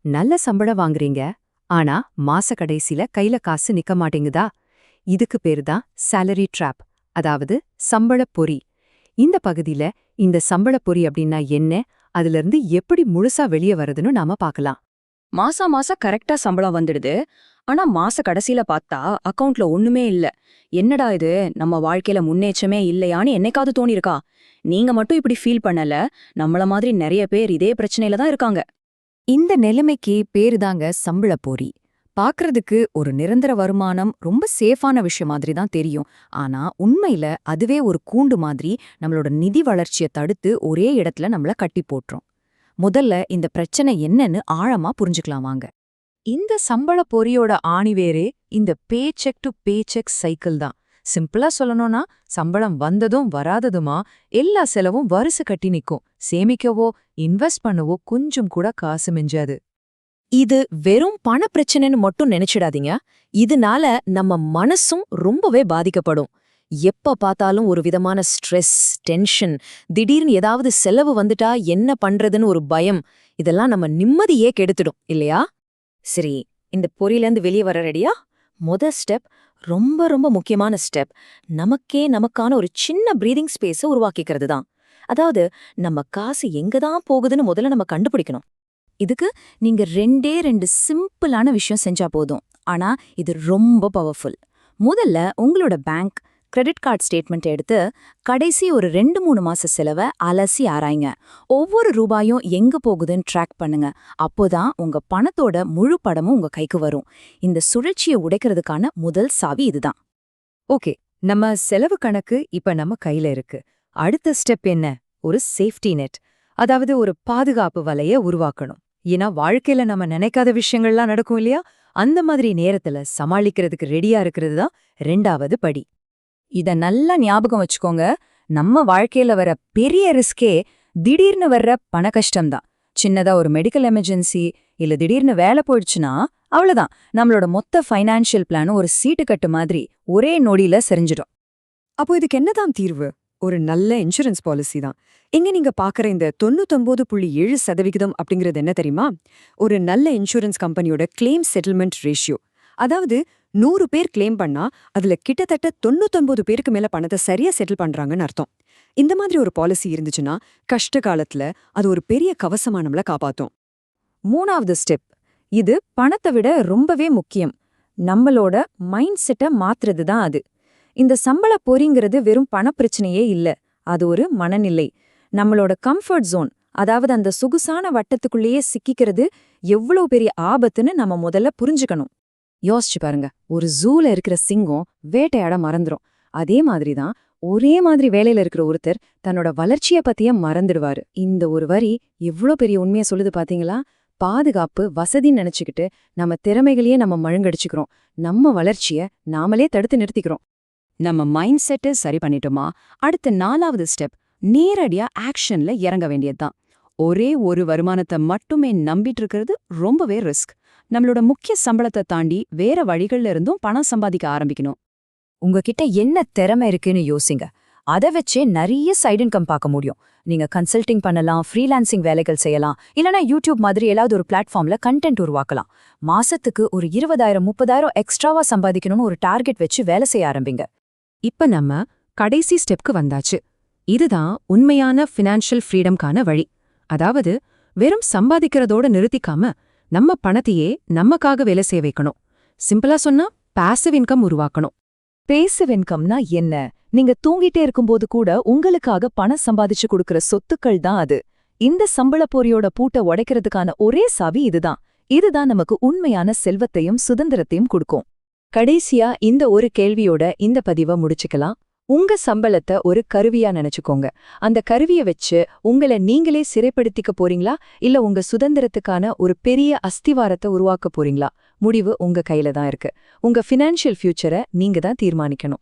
நல்ல சம்பளம் வாங்குறீங்க, ஆனா மாச கடைசில கையில காசு நிக்க மாட்டேங்குதா? இதுக்கு பேரு தான் salary trap, அதாவது சம்பளப் பொறி. இந்த பகுதியில இந்த சம்பளப் பொறி அப்படின்னா என்ன, அதிலிருந்து எப்படி முழுசா வெளிய வரதுன்னு நாம பார்க்கலாம். மாசம் கரெக்டா சம்பளம் வந்துடுது. ஆனா மாச கடைசில பார்த்தா அக்கவுண்ட்ல ஒண்ணுமே இல்ல. என்னடா இது, நம்ம வாழ்க்கையில முன்னேற்றமே இல்லையான்னு என்னைக்காவது தோணிருக்கா? நீங்க மட்டும் இப்படி ஃபீல் பண்ணல. நம்மள மாதிரி நிறைய பேர் இதே பிரச்சனையில தான் இருக்காங்க. இந்த நிலைமைக்கு பேருதாங்க சம்பளப் பொறி. பார்க்கறதுக்கு ஒரு நிரந்தர வருமானம் ரொம்ப சேஃபான விஷயம் மாதிரி தான் தெரியும். ஆனா உண்மையில அதுவே ஒரு கூண்டு மாதிரி நம்மளோட நிதி வளர்ச்சியை தடுத்து ஒரே இடத்துல நம்மள கட்டி போட்டுரும். முதல்ல இந்த பிரச்சனை என்னன்னு ஆழமா புரிஞ்சுக்கலாம் வாங்க. இந்த சம்பளப் பொறியோட ஆணிவேரே இந்த pay check to pay check cycle தான். சிம்பிளா சொல்லணும்னா, சம்பளம் வந்ததும் வராததுமா எல்லா செலவும் வரிசை கட்டி நிக்கும். சேமிக்கவோ இன்வெஸ்ட் பண்ணவோ கொஞ்சம் கூட காசு மிஞ்சாது. இது வெறும் பண பிரச்சனைன்னு மட்டும் நினைச்சிடாதீங்க. இதனால நம்ம மனசும் ரொம்பவே பாதிக்கப்படும். எப்ப பார்த்தாலும் ஒரு விதமான ஸ்ட்ரெஸ், டென்ஷன், திடீர்னு ஏதாவது செலவு வந்துட்டா என்ன பண்றதுன்னு ஒரு பயம், இதெல்லாம் நம்ம நிம்மதியே கெடுத்துடும் இல்லையா? சரி, இந்த பொறியிலேருந்து வெளியே வர ரெடியா? ஸ்டெப், ரொம்ப ரொம்ப முக்கியமான ஸ்டெப், நமக்கான ஒரு சின்ன பிரீதிங் ஸ்பேஸை உருவாக்கிக்கிறது தான். அதாவது நம்ம காசு எங்க தான் போகுதுன்னு முதல்ல நம்ம கண்டுபிடிக்கணும். இதுக்கு நீங்க ரெண்டு சிம்பிளான விஷயம் செஞ்சா போதும். ஆனா இது ரொம்ப பவர்ஃபுல். முதல்ல உங்களோட பேங்க் கிரெடிட் கார்டு ஸ்டேட்மெண்ட் எடுத்து கடைசி ஒரு 2-3 மாச செலவை அலசி ஆராய்ங்க. ஒவ்வொரு ரூபாயும் எங்க போகுதுன்னு ட்ராக் பண்ணுங்க. அப்போதான் உங்க பணத்தோட முழு படமும் உங்க கைக்கு வரும். இந்த சுழற்சியை உடைக்கிறதுக்கான முதல் சாவி இதுதான். ஓகே, நம்ம செலவு கணக்கு இப்ப நம்ம கையில இருக்கு. அடுத்த ஸ்டெப் என்ன? ஒரு சேஃப்டி நெட், அதாவது ஒரு பாதுகாப்பு வலைய உருவாக்கணும். ஏன்னா வாழ்க்கையில நம்ம நினைக்காத விஷயங்கள்லாம் நடக்கும் இல்லையா? அந்த மாதிரி நேரத்துல சமாளிக்கிறதுக்கு ரெடியா இருக்கிறது தான் 2வது படி. இத நல்லா ஞாபகம் வச்சுக்கோங்க. நம்ம வாழ்க்கையில வர பெரிய ரிஸ்கே திடீர்னு வர்ற பண கஷ்டம்தான். சின்னதா ஒரு மெடிக்கல் எமர்ஜென்சி இல்ல திடீர்னு வேலை போயிடுச்சுன்னா அவ்வளவுதான், நம்மளோட மொத்த ஃபைனான்ஷியல் பிளானும் ஒரு சீட்டுக்கட்டு மாதிரி ஒரே நொடியில செறிஞ்சிடும். அப்போ இதுக்கு என்னதான் தீர்வு? ஒரு நல்ல இன்சூரன்ஸ் பாலிசி தான். இங்க நீங்க பாக்குற இந்த 99.7% அப்படிங்கிறது என்ன தெரியுமா? ஒரு நல்ல இன்சூரன்ஸ் கம்பெனியோட கிளைம் செட்டில்மெண்ட் ரேஷியோ. அதாவது 100 பேர் கிளைம் பண்ணா அதுல கிட்டத்தட்ட 99 பேருக்கு மேல பணத்தை சரியா செட்டில் பண்றாங்கன்னு அர்த்தம். இந்த மாதிரி ஒரு பாலிசி இருந்துச்சுன்னா கஷ்ட காலத்துல அது ஒரு பெரிய கவசமா நம்மள காப்பாத்தும். 3வது ஸ்டெப், இது பணத்தை விட ரொம்பவே முக்கியம். நம்மளோட மைண்ட் செட்டை மாத்துறது தான் அது. இந்த சம்பள பொறிங்கிறது வெறும் பணப்பிரச்சனையே இல்ல, அது ஒரு மனநிலை. நம்மளோட கம்ஃபர்ட் ஜோன், அதாவது அந்த சொகுசான வட்டத்துக்குள்ளேயே சிக்கிக்கிறது எவ்வளவு பெரிய ஆபத்துன்னு நம்ம முதல்ல புரிஞ்சுக்கணும். யோசிச்சு பாருங்க, ஒரு ஜூல இருக்கிற சிங்கம் வேட்டையாட மறந்துரும். அதே மாதிரிதான் ஒரே மாதிரி வேலையில இருக்கிற ஒருத்தர் தன்னோட வளர்ச்சிய பத்திய மறந்துடுவாரு. இந்த ஒரு வரி எவ்வளோ பெரிய உண்மையை சொல்லுது பாத்தீங்களா? பாதுகாப்பு, வசதின்னு நினைச்சுக்கிட்டு நம்ம திறமைகளையே நம்ம மழுங்கடிச்சுக்கிறோம். நம்ம வளர்ச்சிய நாமளே தடுத்து நிறுத்திக்கிறோம். நம்ம மைண்ட் செட்டை சரி பண்ணிட்டோமா, அடுத்த 4வது ஸ்டெப் நேரடியா ஆக்ஷன்ல இறங்க வேண்டியதுதான். ஒரே ஒரு வருமானத்தை மட்டுமே நம்பிட்டு இருக்கிறது ரொம்பவே ரிஸ்க். நம்மளோட முக்கிய சம்பளத்தை தாண்டி வேற வழிகள்ல இருந்தும் பணம் சம்பாதிக்க ஆரம்பிக்கணும். உங்ககிட்ட என்ன திறமை இருக்குன்னு யோசிங்க. அதை வச்சே நிறைய சைடு இன்கம் பார்க்க முடியும். நீங்க கன்சல்டிங் பண்ணலாம், ஃப்ரீலான்சிங் வேலைகள் செய்யலாம், இல்லனா யூடியூப் மாதிரி ஏதாவது ஒரு பிளாட்ஃபார்ம்ல கண்டென்ட் உருவாக்கலாம். மாசத்துக்கு ஒரு 20,000-30,000 எக்ஸ்ட்ராவா சம்பாதிக்கணும்னு ஒரு டார்கெட் வச்சு வேலை செய்ய ஆரம்பிங்க. இப்ப நம்ம கடைசி ஸ்டெப்க்கு வந்தாச்சு. இதுதான் உண்மையான ஃபினான்ஷியல் ஃப்ரீடம்கான வழி. அதாவது வெறும் சம்பாதிக்கிறதோட நிறுத்திக்காம நம்ம பணத்தையே நமக்காக வேலை செய்ய வைக்கணும். சிம்பிளா சொன்னா பாசிவ் இன்கம் உருவாக்கணும். பேசிவ் இன்கம்னா என்ன? நீங்க தூங்கிட்டே இருக்கும்போது கூட உங்களுக்காக பணம் சம்பாதிச்சு கொடுக்கிற சொத்துக்கள் தான் அது. இந்த சம்பள பொறியோட பூட்டை உடைக்கிறதுக்கான ஒரே சாவி இதுதான் நமக்கு உண்மையான செல்வத்தையும் சுதந்திரத்தையும் கொடுக்கும். கடைசியா இந்த ஒரு கேள்வியோட இந்த பதிவை முடிச்சுக்கலாம். உங்க சம்பளத்தை ஒரு கருவியா நினைச்சுக்கோங்க. அந்த கருவியை வச்சு உங்களை நீங்களே சிறைப்படுத்திக்க போறீங்களா, இல்ல உங்க சுதந்திரத்துக்கான ஒரு பெரிய அஸ்திவாரத்தை உருவாக்க போறீங்களா? முடிவு உங்க கையில தான் இருக்கு. உங்க ஃபினான்ஷியல் ஃபியூச்சரை நீங்க தான் தீர்மானிக்கணும்.